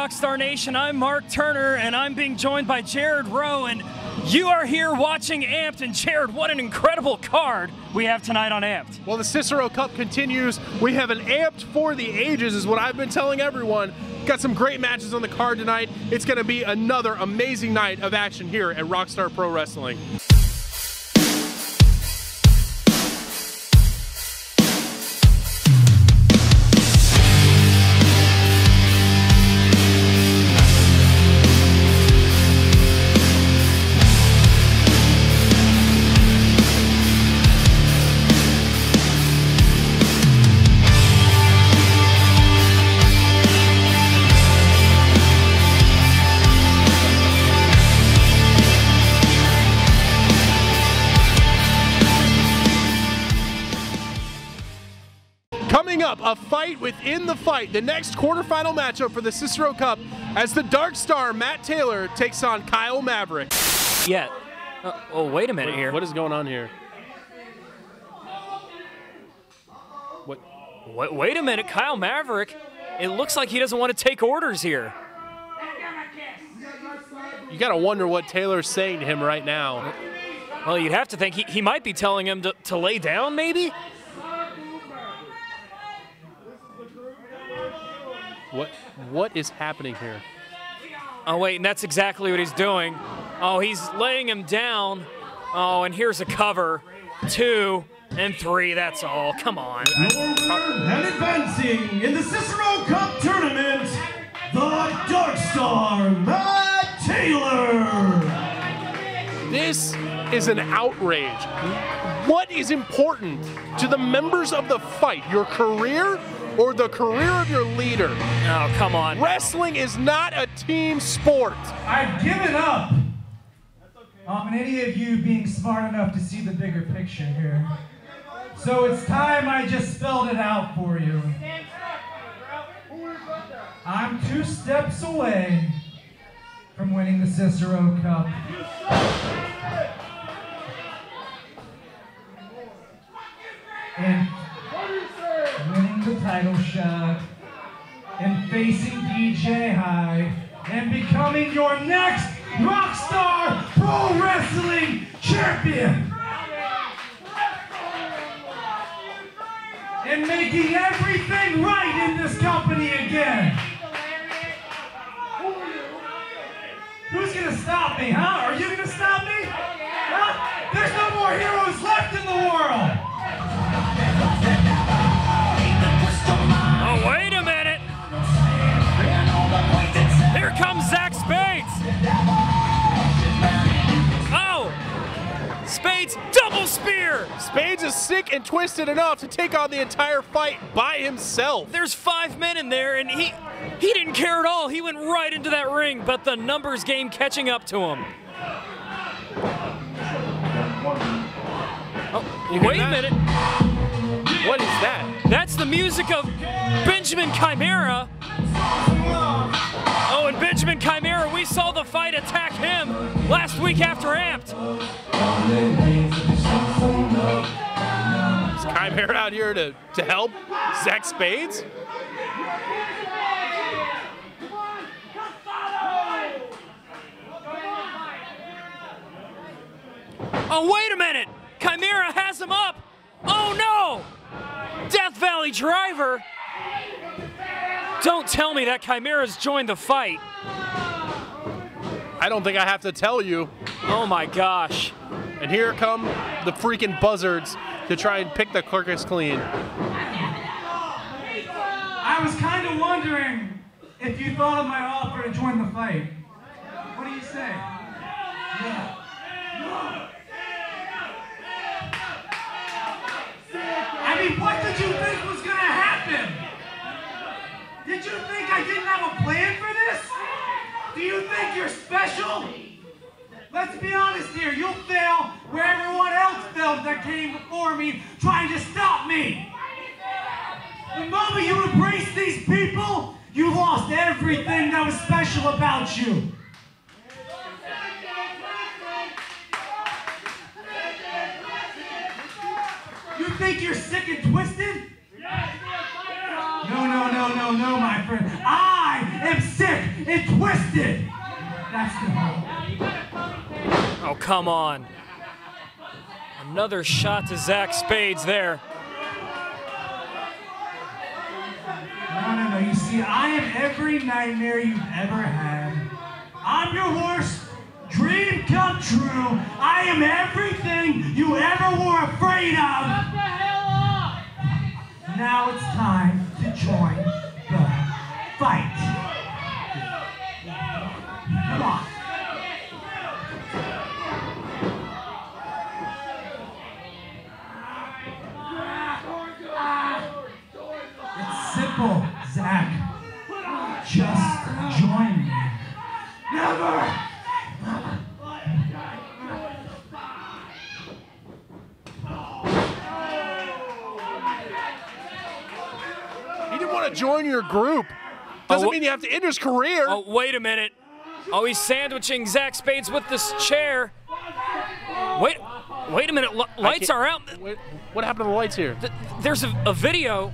Rockstar Nation? I'm Mark Turner, and I'm being joined by Jared Rowe, and you are here watching Amped. And Jared, what an incredible card we have tonight on Amped. Well, the Cicero Cup continues. We have an Amped for the ages, is what I've been telling everyone. Got some great matches on the card tonight. It's going to be another amazing night of action here at Rockstar Pro Wrestling. Coming up, a fight within the fight. The next quarterfinal matchup for the Cicero Cup as the Dark Star, Matt Taylor, takes on Kyle Maverick. Yeah. Oh, wait a minute here. What is going on here? Wait a minute, Kyle Maverick. It looks like he doesn't want to take orders here. You gotta wonder what Taylor's saying to him right now. Well, you'd have to think he might be telling him to lay down, maybe? What is happening here? Oh, wait, and that's exactly what he's doing. Oh, he's laying him down. Oh, and here's a cover. 2 and 3, that's all. Come on. And advancing in the Cicero Cup tournament, the Dark Star, Matt Taylor. This is an outrage. What is important to the members of the fight? Your career or the career of your leader? Oh, come on. Wrestling is not a team sport. I've given up on any of you being smart enough to see the bigger picture here. So it's time I just spelled it out for you. I'm 2 steps away from winning the Cicero Cup. And winning the title shot, and facing DJ Hyde, and becoming your next Rockstar Pro Wrestling Champion. And making everything right in this company again. Who's gonna stop me, huh? Are you gonna stop me? Huh? There's no more heroes left in the world. Oh, wait a minute. Here comes Zach Spades. Oh, Spades double spear. Spades is sick and twisted enough to take on the entire fight by himself. There's 5 men in there, and he didn't care at all. He went right into that ring, but the numbers game catching up to him. Oh, wait a minute. What is that? That's the music of Benjamin Chimera. Oh, and Benjamin Chimera, we saw the fight attack him last week after Amped. Is Chimera out here to help Zach Spades? Oh, wait a minute. Chimera has him up. Oh, no. Death Valley Driver. Don't tell me that Chimera's joined the fight. I don't think I have to tell you. Oh my gosh. And here come the freaking buzzards to try and pick the carcass clean. I was kind of wondering if you thought of my offer to join the fight. What do you say? Yeah. I mean, what did you think was going to happen? Did you think I didn't have a plan for this? Do you think you're special? Let's be honest here. You'll fail where everyone else failed that came before me trying to stop me. The moment you embrace these people, you lost everything that was special about you. You think you're sick and twisted? No, my friend. I am sick and twisted. That's the hope. Oh, come on. Another shot to Zach Spades there. No. You see, I am every nightmare you've ever had. I'm your worst dream come true. I am everything you ever were afraid of. Shut the hell up! Now it's time to join the fight. Come on. It's simple, Zach. Just join me. Never! He didn't want to join your group. Doesn't mean you have to end his career. Oh, wait a minute. Oh, he's sandwiching Zach Spades with this chair. Wait a minute. Lights are out. What happened to the lights here? There's a video.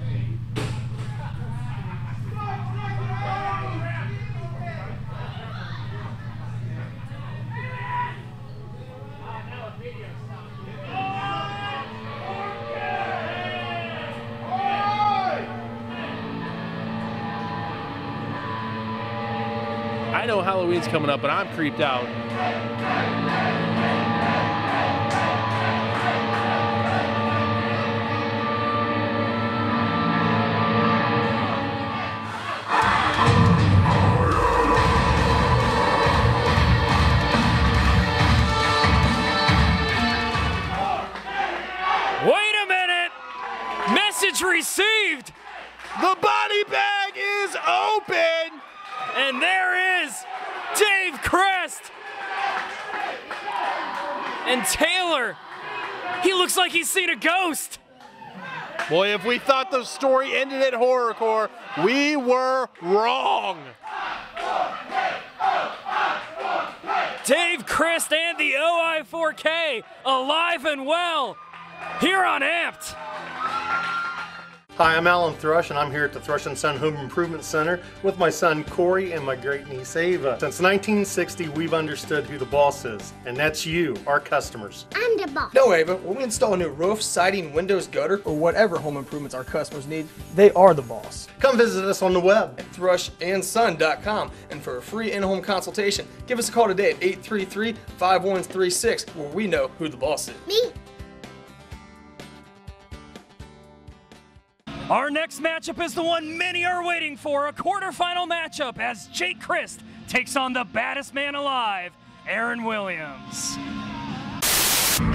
I know Halloween's coming up, but I'm creeped out. Wait a minute! Message received! The body bag is open! And there is Dave Crist! And Taylor, he looks like he's seen a ghost! Boy, if we thought the story ended at horrorcore, we were wrong. Dave Crist and the OI4K alive and well here on Amped. Hi, I'm Alan Thrush, and I'm here at the Thrush & Son Home Improvement Center with my son Corey and my great niece Ava. Since 1960, we've understood who the boss is, and that's you, our customers. I'm the boss. No, Ava, when we install a new roof, siding, windows, gutter, or whatever home improvements our customers need, they are the boss. Come visit us on the web At thrushandson.com, and for a free in-home consultation, give us a call today at 833-5136, where we know who the boss is. Me. Our next matchup is the one many are waiting for, a quarterfinal matchup as Jake Crist takes on the baddest man alive, Aaron Williams.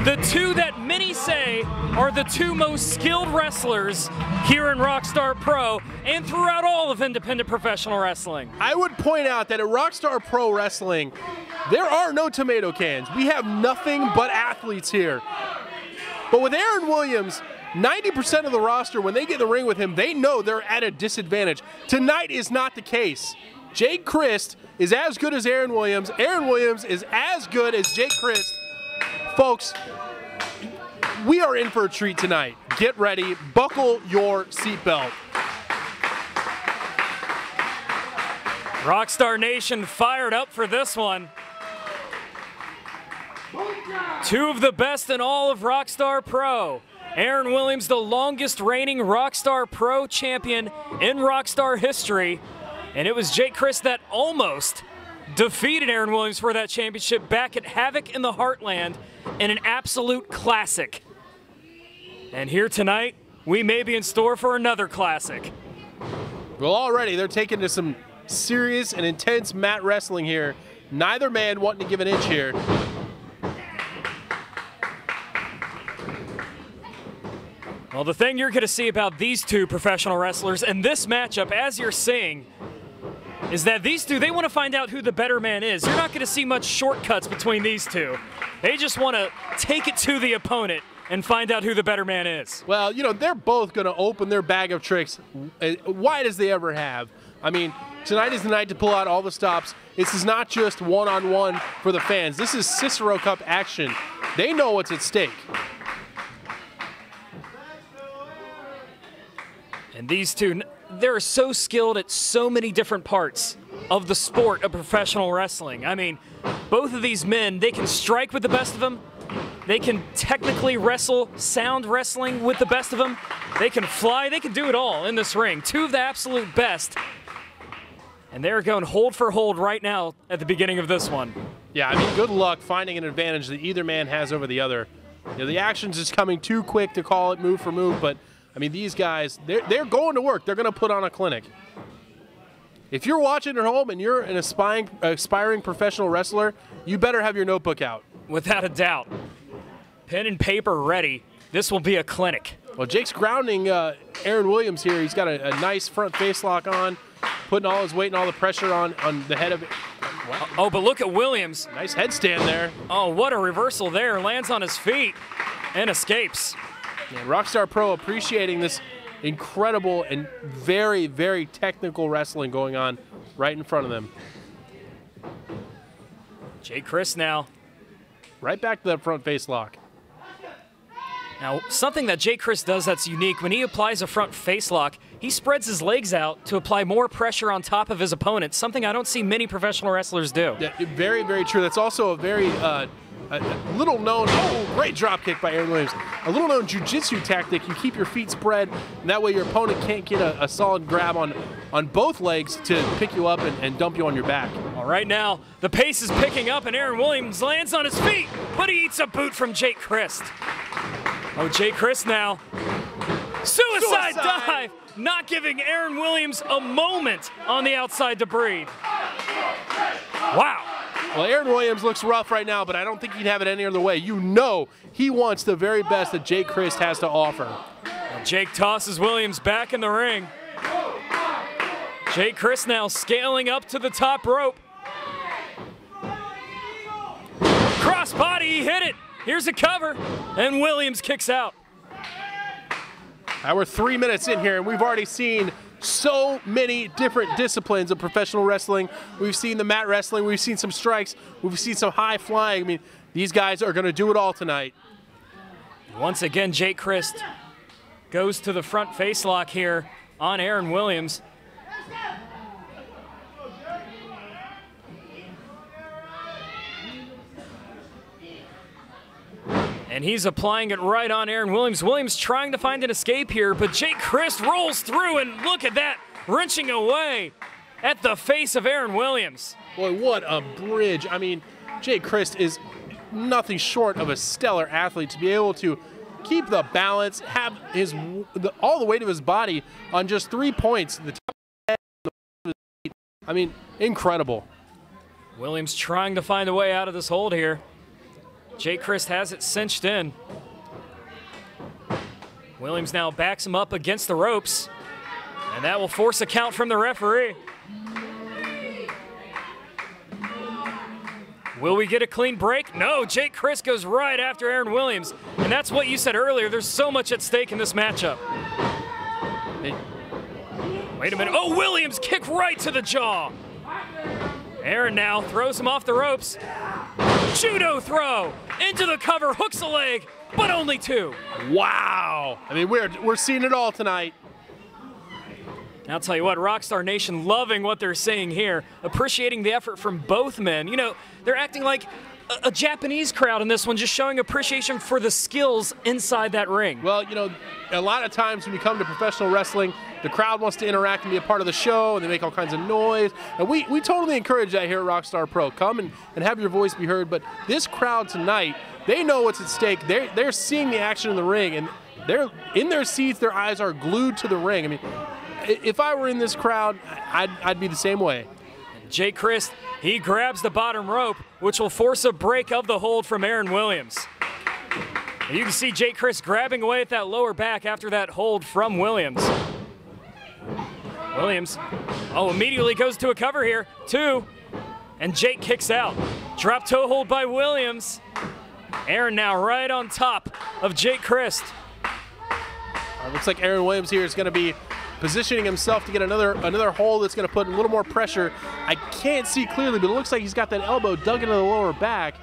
The two that many say are the two most skilled wrestlers here in Rockstar Pro and throughout all of independent professional wrestling. I would point out that at Rockstar Pro Wrestling, there are no tomato cans. We have nothing but athletes here. But with Aaron Williams, 90% of the roster, when they get in the ring with him, they know they're at a disadvantage. Tonight is not the case. Jake Crist is as good as Aaron Williams. Aaron Williams is as good as Jake Crist. Folks, we are in for a treat tonight. Get ready. Buckle your seatbelt. Rockstar Nation fired up for this one. Two of the best in all of Rockstar Pro. Aaron Williams, the longest reigning Rockstar Pro champion in Rockstar history. And it was Jake Crist that almost defeated Aaron Williams for that championship back at Havoc in the Heartland in an absolute classic. And here tonight, we may be in store for another classic. Well, already they're taking to some serious and intense mat wrestling here. Neither man wanting to give an inch here. Well, the thing you're going to see about these two professional wrestlers in this matchup, as you're seeing, is that these two, they want to find out who the better man is. You're not going to see much shortcuts between these two. They just want to take it to the opponent and find out who the better man is. Well, you know, they're both going to open their bag of tricks wide as they ever have. I mean, tonight is the night to pull out all the stops. This is not just one-on-one for the fans. This is Cicero Cup action. They know what's at stake. And these two, they're so skilled at so many different parts of the sport of professional wrestling. I mean, both of these men, they can strike with the best of them. They can technically wrestle, sound wrestling with the best of them. They can fly, they can do it all in this ring. Two of the absolute best. And they're going hold for hold right now at the beginning of this one. Yeah, I mean, good luck finding an advantage that either man has over the other. You know, the action's just coming too quick to call it move for move, but I mean, these guys, they're going to work. They're going to put on a clinic. If you're watching at home and you're an aspiring professional wrestler, you better have your notebook out. Without a doubt. Pen and paper ready. This will be a clinic. Well, Jake's grounding Aaron Williams here. He's got a nice front face lock on, putting all his weight and all the pressure on the head of it. Wow. Oh, but look at Williams. Nice headstand there. Oh, what a reversal there. Lands on his feet and escapes. Yeah, Rockstar Pro appreciating this incredible and very, very technical wrestling going on right in front of them. Jake Crist now. Right back to that front face lock. Now, something that Jake Crist does that's unique, when he applies a front face lock, he spreads his legs out to apply more pressure on top of his opponent, something I don't see many professional wrestlers do. Yeah, very, very true. That's also a very little known, great drop kick by Aaron Williams. A little known jiu-jitsu tactic. You keep your feet spread, and that way your opponent can't get a solid grab on both legs to pick you up and dump you on your back. All right, now the pace is picking up, and Aaron Williams lands on his feet, but he eats a boot from Jake Crist. Oh, Jake Crist now. Suicide dive! Not giving Aaron Williams a moment on the outside to breathe. Wow. Well, Aaron Williams looks rough right now, but I don't think he'd have it any other way. You know he wants the very best that Jake Crist has to offer. Well, Jake tosses Williams back in the ring. Jake Crist now scaling up to the top rope. Crossbody, he hit it. Here's a cover, and Williams kicks out. Now we're 3 minutes in here, and we've already seen so many different disciplines of professional wrestling. We've seen the mat wrestling, we've seen some strikes, we've seen some high flying. I mean, these guys are going to do it all tonight. Once again, Jake Crist goes to the front face lock here on Aaron Williams. And he's applying it right on Aaron Williams. Williams trying to find an escape here, but Jake Crist rolls through, and look at that, wrenching away at the face of Aaron Williams. Boy, what a bridge. I mean, Jake Crist is nothing short of a stellar athlete to be able to keep the balance, have all the weight of his body on just 3 points. The top of the head, the bottom of his feet. I mean, incredible. Williams trying to find a way out of this hold here. Jake Crist has it cinched in. Williams now backs him up against the ropes, and that will force a count from the referee. Will we get a clean break? No, Jake Crist goes right after Aaron Williams, and that's what you said earlier. There's so much at stake in this matchup. Wait a minute. Oh, Williams kick right to the jaw. Aaron now throws him off the ropes. Judo throw into the cover, hooks a leg, but only 2. Wow. I mean, we're seeing it all tonight. I'll tell you what, Rockstar Nation loving what they're seeing here, appreciating the effort from both men. You know, they're acting like a Japanese crowd in this one, just showing appreciation for the skills inside that ring. Well, you know, a lot of times when you come to professional wrestling, the crowd wants to interact and be a part of the show, and they make all kinds of noise. And we totally encourage that here at Rockstar Pro. Come and have your voice be heard. But this crowd tonight, they know what's at stake. They're seeing the action in the ring, and they're in their seats. Their eyes are glued to the ring. I mean, if I were in this crowd, I'd be the same way. Jake Crist, he grabs the bottom rope, which will force a break of the hold from Aaron Williams. And you can see Jake Crist grabbing away at that lower back after that hold from Williams. Williams, immediately goes to a cover here, 2, and Jake kicks out. Drop toe hold by Williams. Aaron now right on top of Jake Crist. Looks like Aaron Williams here is going to be positioning himself to get another hold that's going to put a little more pressure. I can't see clearly, but it looks like he's got that elbow dug into the lower back.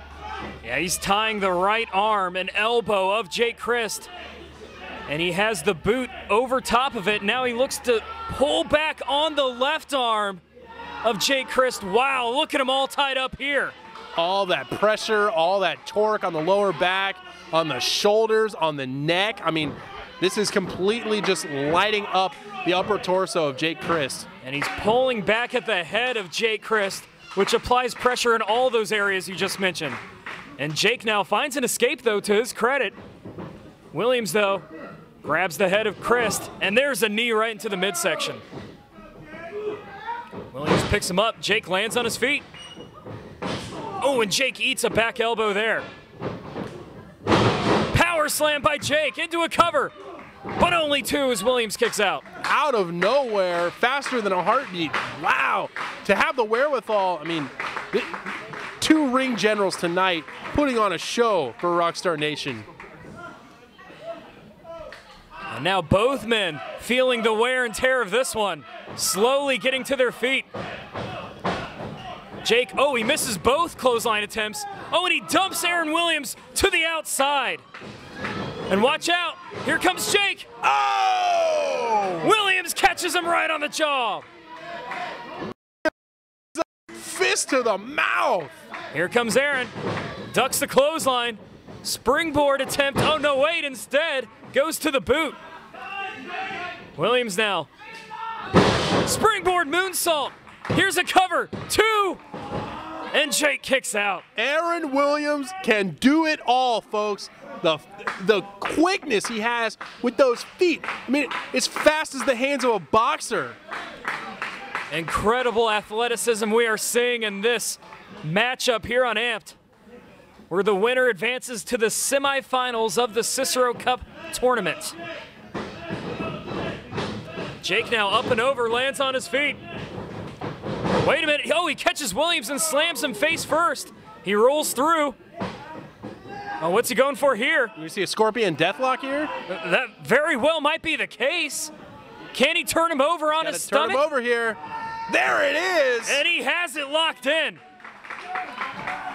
Yeah, he's tying the right arm and elbow of Jake Crist. And he has the boot over top of it. Now he looks to pull back on the left arm. of Jake Crist. Wow, look at him all tied up here. All that pressure, all that torque on the lower back, on the shoulders, on the neck. I mean, this is completely just lighting up the upper torso of Jake Crist. And he's pulling back at the head of Jake Crist, which applies pressure in all those areas you just mentioned. And Jake now finds an escape, though, to his credit. Williams, though, grabs the head of Crist, and there's a knee right into the midsection. Williams picks him up. Jake lands on his feet. Oh, and Jake eats a back elbow there. Power slam by Jake into a cover, but only two as Williams kicks out. Out of nowhere, faster than a heartbeat. Wow. To have the wherewithal, I mean, two ring generals tonight putting on a show for Rockstar Nation. And now both men feeling the wear and tear of this one, slowly getting to their feet. Jake, oh, he misses both clothesline attempts. Oh, and he dumps Aaron Williams to the outside. And watch out, here comes Jake. Oh! Williams catches him right on the jaw. Fist to the mouth. Here comes Aaron, ducks the clothesline. Springboard attempt, oh no, wait, instead goes to the boot. Williams now. Springboard moonsault. Here's a cover, two, and Jake kicks out. Aaron Williams can do it all, folks. The quickness he has with those feet. I mean, it's fast as the hands of a boxer. Incredible athleticism we are seeing in this matchup here on Amped, where the winner advances to the semifinals of the Cicero Cup tournament. Jake now up and over, lands on his feet. Wait a minute, oh, he catches Williams and slams him face first. He rolls through. Oh, what's he going for here? You see a scorpion deathlock here? That very well might be the case. Can he turn him over on his stomach? Turn him over here. There it is. And he has it locked in.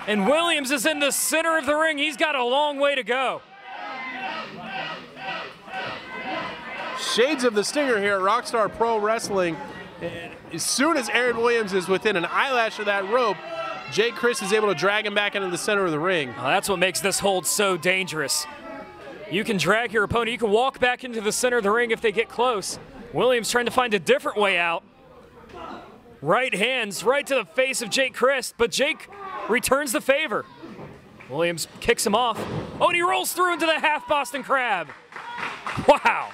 And Williams is in the center of the ring. He's got a long way to go. Shades of the Stinger here at Rockstar Pro Wrestling. As soon as Aaron Williams is within an eyelash of that rope, Jake Crist is able to drag him back into the center of the ring. Well, that's what makes this hold so dangerous. You can drag your opponent. You can walk back into the center of the ring if they get close. Williams trying to find a different way out. Right hands right to the face of Jake Crist, but Jake returns the favor. Williams kicks him off. Oh, and he rolls through into the half Boston Crab. Wow.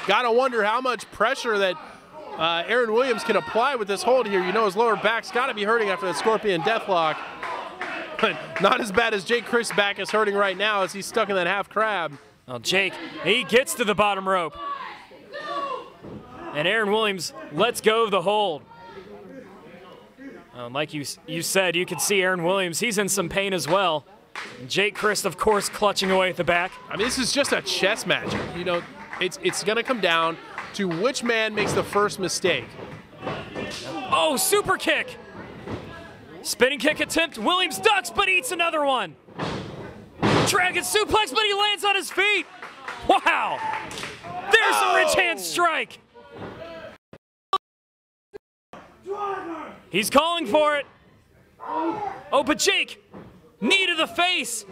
Gotta wonder how much pressure that Aaron Williams can apply with this hold here. You know his lower back's gotta be hurting after that scorpion deathlock. But not as bad as Jake Crist's back is hurting right now as he's stuck in that half crab. Well, Jake, he gets to the bottom rope. And Aaron Williams lets go of the hold. Like you said, you can see Aaron Williams, he's in some pain as well. And Jake Crist, of course, clutching away at the back. I mean, this is just a chess match. You know, it's gonna come down to which man makes the first mistake. Oh, super kick. Spinning kick attempt. Williams ducks, but eats another one. Dragon suplex, but he lands on his feet. Wow. There's a rich hand strike. He's calling for it. Oh, but Jake, knee to the face.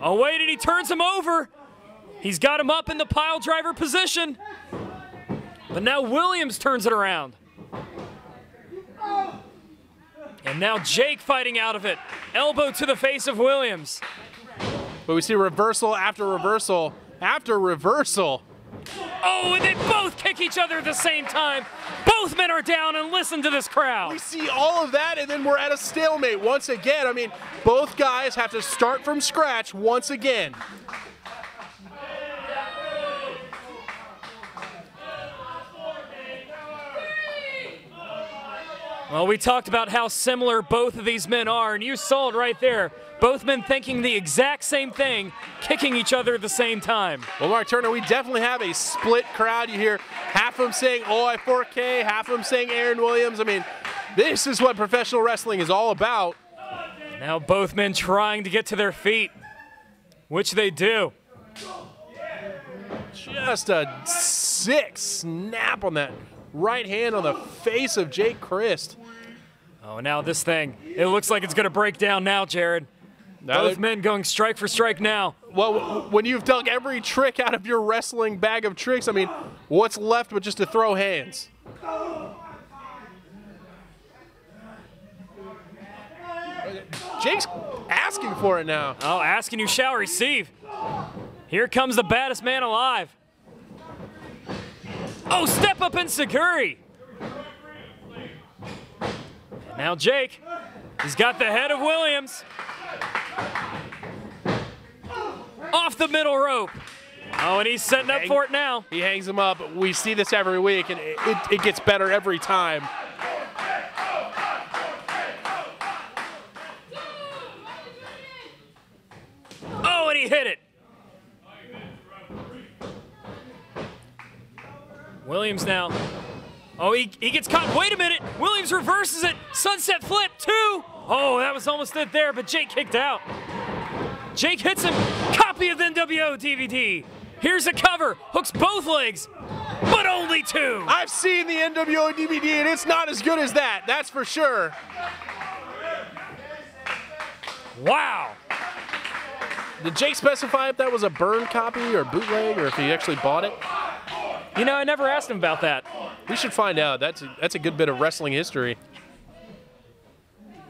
Oh, wait, and he turns him over. He's got him up in the pile driver position. But now Williams turns it around. And now Jake fighting out of it. Elbow to the face of Williams. But we see reversal after reversal after reversal. Oh, and they both kick each other at the same time. Both men are down, and listen to this crowd. We see all of that, and then we're at a stalemate once again. I mean, both guys have to start from scratch once again. Well, we talked about how similar both of these men are, and you saw it right there. Both men thinking the exact same thing, kicking each other at the same time. Well, Mark Turner, we definitely have a split crowd. You hear half of them saying, oh, I 4K, half of them saying Aaron Williams. I mean, this is what professional wrestling is all about. Now both men trying to get to their feet, which they do. Just a sick snap on that right hand on the face of Jake Crist. Oh, now this thing, it looks like it's going to break down now, Jared. Both men going strike for strike now. Well, when you've dug every trick out of your wrestling bag of tricks, I mean, what's left but just to throw hands? Jake's asking for it now. Oh, asking you shall receive. Here comes the baddest man alive. Oh, step up enziguri. And now Jake, he's got the head of Williams. Off the middle rope. Oh, and he's setting up for it now. He hangs him up. We see this every week, and it gets better every time. Oh, and he hit it. Williams now. Oh, he gets caught. Wait a minute. Williams reverses it. Sunset flip, 2. Oh, that was almost it there, but Jake kicked out. Jake hits him. Copy of the NWO DVD. Here's a cover. Hooks both legs, but only 2. I've seen the NWO DVD, and it's not as good as that. That's for sure. Wow. Did Jake specify if that was a burn copy or bootleg, or if he actually bought it? You know, I never asked him about that. We should find out. That's a good bit of wrestling history.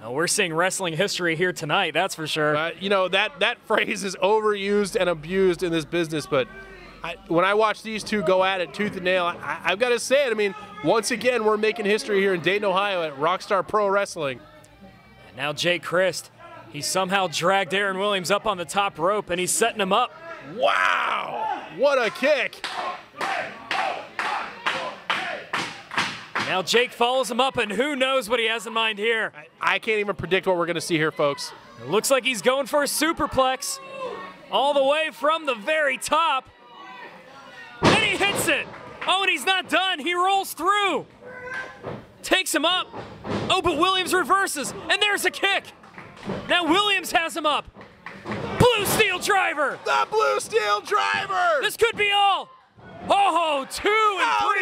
We're seeing wrestling history here tonight, that's for sure. You know, that phrase is overused and abused in this business, but when I watch these two go at it tooth and nail, I've got to say it. I mean, once again, we're making history here in Dayton, Ohio at Rockstar Pro Wrestling. And now Jake Crist, he somehow dragged Aaron Williams up on the top rope, and he's setting him up. Wow! What a kick! Now Jake follows him up, and who knows what he has in mind here. I can't even predict what we're going to see here, folks. It looks like he's going for a superplex all the way from the very top. And he hits it. Oh, and he's not done. He rolls through. Takes him up. Oh, but Williams reverses, and there's a kick. Now Williams has him up. Blue Steel Driver. The Blue Steel Driver. This could be all. Oh, 2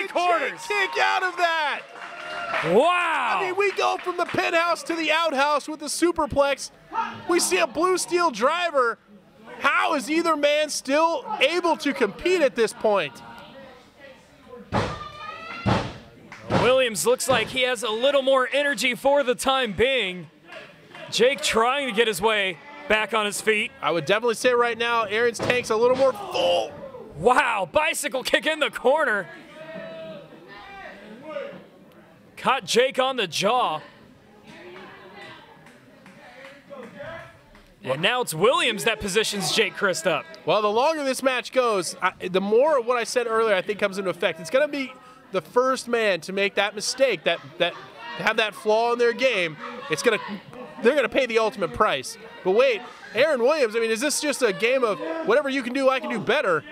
3/4. Kick out of that. Wow. I mean, we go from the penthouse to the outhouse with the superplex. We see a Blue Steel Driver. How is either man still able to compete at this point? Williams looks like he has a little more energy for the time being. Jake trying to get his way back on his feet. I would definitely say right now, Aaron's tank's a little more full. Wow, bicycle kick in the corner. Caught Jake on the jaw. And now it's Williams that positions Jake Crist up. Well, the longer this match goes, the more of what I said earlier I think comes into effect. It's going to be the first man to make that mistake, that have that flaw in their game. They're going to pay the ultimate price. But wait, Aaron Williams, I mean, is this just a game of whatever you can do, I can do better?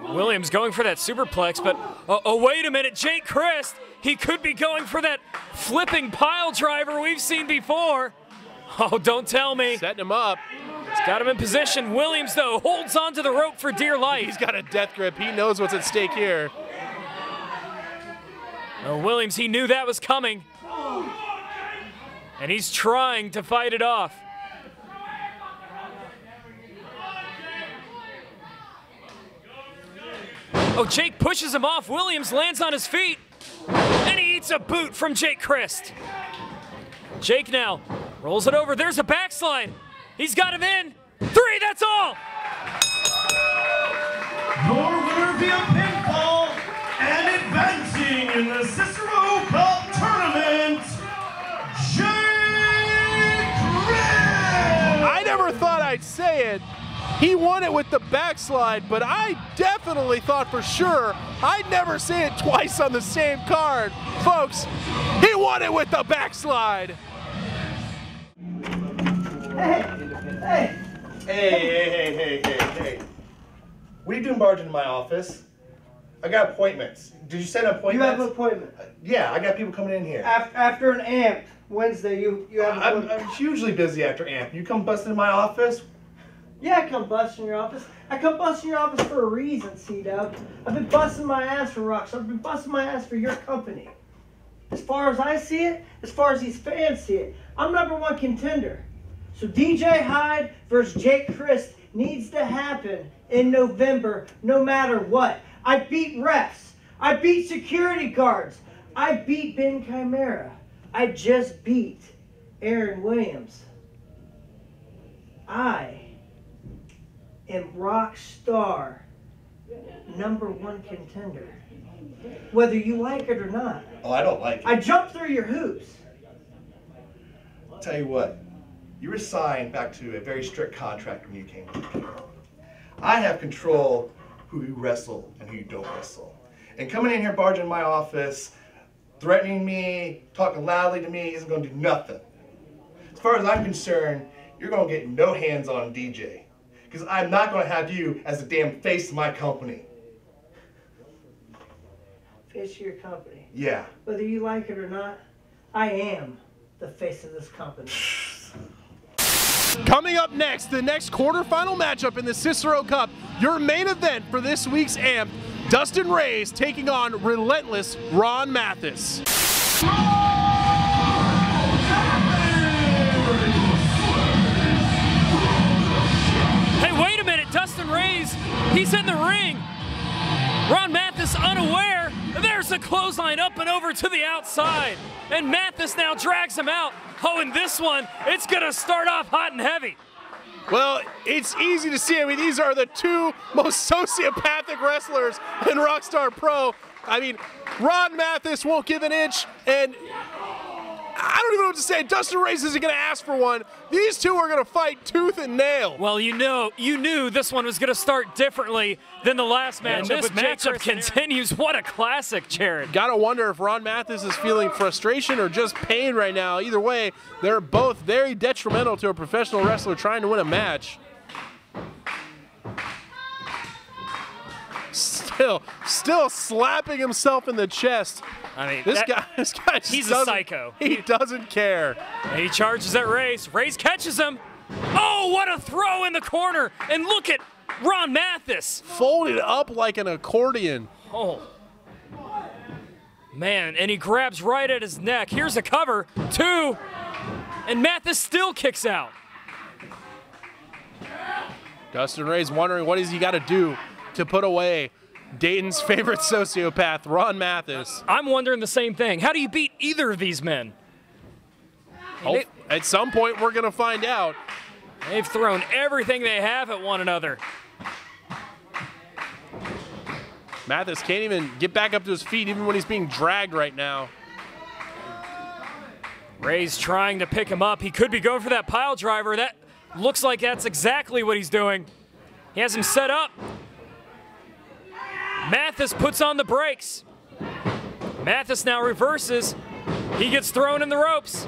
Williams going for that superplex, but oh, wait a minute, Jake Crist, he could be going for that flipping pile driver we've seen before. Oh, don't tell me. Setting him up. He's got him in position. Williams, though, holds onto the rope for dear life. He's got a death grip. He knows what's at stake here. Oh, Williams, he knew that was coming. And he's trying to fight it off. Oh, Jake pushes him off. Williams lands on his feet. And he eats a boot from Jake Crist. Jake now rolls it over. There's a backslide. He's got him in. 3, that's all. Your winner via pinfall and advancing in the Cicero Cup tournament, Jake Crist. I never thought I'd say it. He won it with the backslide, but I definitely thought for sure I'd never say it twice on the same card. Folks, he won it with the backslide. Hey. What are you doing barging into my office? I got appointments. Did you set appointments? You have an appointment. Yeah, I got people coming in here. After an AMP Wednesday, you have an appointment. I'm hugely busy after AMP. You come busting in my office? Yeah, I come bust in your office. I come bust in your office for a reason, C-Dub. I've been busting my ass for Rockstar. I've been busting my ass for your company. As far as I see it, as far as these fans see it, I'm #1 contender. So DJ Hyde versus Jake Crist needs to happen in November, no matter what. I beat refs. I beat security guards. I beat Ben Chimera. I just beat Aaron Williams. I am Rockstar #1 contender. Whether you like it or not. Oh, I don't like it. I jumped through your hoops. I'll tell you what, you were signed back to a very strict contract when you came here. I have control who you wrestle and who you don't wrestle. And coming in here barging in my office, threatening me, talking loudly to me isn't going to do nothing. As far as I'm concerned, you're going to get no hands on DJ. Because I'm not going to have you as the damn face of my company. Face of your company. Yeah. Whether you like it or not, I am the face of this company. Coming up next, the next quarterfinal matchup in the Cicero Cup, your main event for this week's AMP, Dustin Rayz taking on Relentless Ron Mathis. Hey, wait a minute, Dustin Rayz, he's in the ring. Ron Mathis unaware. There's a clothesline up and over to the outside. And Mathis now drags him out. Oh, and this one, it's gonna start off hot and heavy. Well, it's easy to see. I mean, these are the two most sociopathic wrestlers in Rockstar Pro. I mean, Ron Mathis won't give an inch, and I don't even know what to say. Dustin Rayz isn't going to ask for one. These two are going to fight tooth and nail. Well, you knew this one was going to start differently than the last matchup. this matchup continues. What a classic, Jared. Gotta wonder if Ron Mathis is feeling frustration or just pain right now. Either way, they're both very detrimental to a professional wrestler trying to win a match. Still slapping himself in the chest. I mean, this guy just he's a psycho. He doesn't care. And he charges at Rayz. Rayz catches him. Oh, what a throw in the corner. And look at Ron Mathis. Folded up like an accordion. Oh. Man, and he grabs right at his neck. Here's a cover, 2. And Mathis still kicks out. Dustin Rayz wondering what he got to do to put away Dayton's favorite sociopath, Ron Mathis. I'm wondering the same thing. How do you beat either of these men? At some point, we're going to find out. They've thrown everything they have at one another. Mathis can't even get back up to his feet even when he's being dragged right now. Rayz trying to pick him up. He could be going for that pile driver. That looks like that's exactly what he's doing. He has him set up. Mathis puts on the brakes. Mathis now reverses. He gets thrown in the ropes.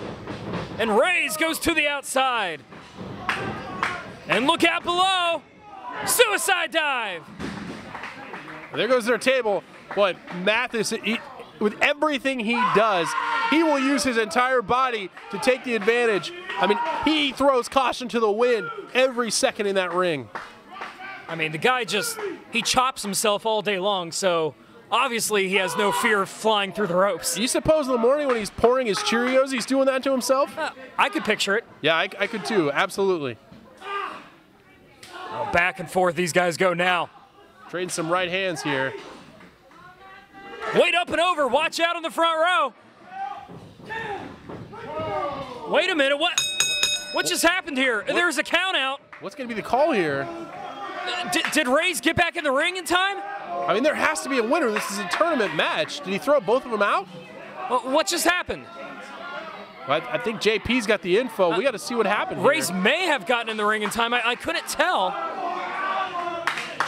And Rayz goes to the outside. And look out below. Suicide dive. There goes their table. But Mathis, with everything he does, he will use his entire body to take the advantage. I mean, he throws caution to the wind every second in that ring. I mean, the guy he chops himself all day long, so obviously he has no fear of flying through the ropes. You suppose in the morning when he's pouring his Cheerios, he's doing that to himself? I could picture it. Yeah, I could too, absolutely. Oh, back and forth these guys go now. Trading some right hands here. Wait up and over, watch out on the front row. Wait a minute, what just happened here? There's a count out. What's going to be the call here? Did Rayz get back in the ring in time? I mean, there has to be a winner. This is a tournament match. Did he throw both of them out? What just happened? Well, I think JP's got the info. We got to see what happened Rayz here. may have gotten in the ring in time. I couldn't tell.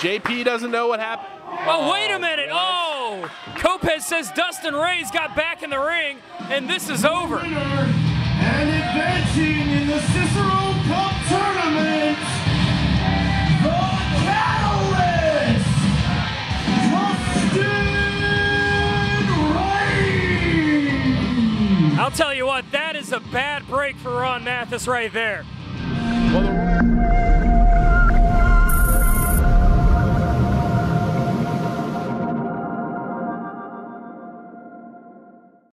JP doesn't know what happened. Oh, wait a minute. Oh, Kopez says Dustin Rayz got back in the ring, and this is over. And advancing in the Cicero Cup Tournament, the Catalyst, Dustin Rayz. I'll tell you what, that is a bad break for Ron Mathis right there. Well,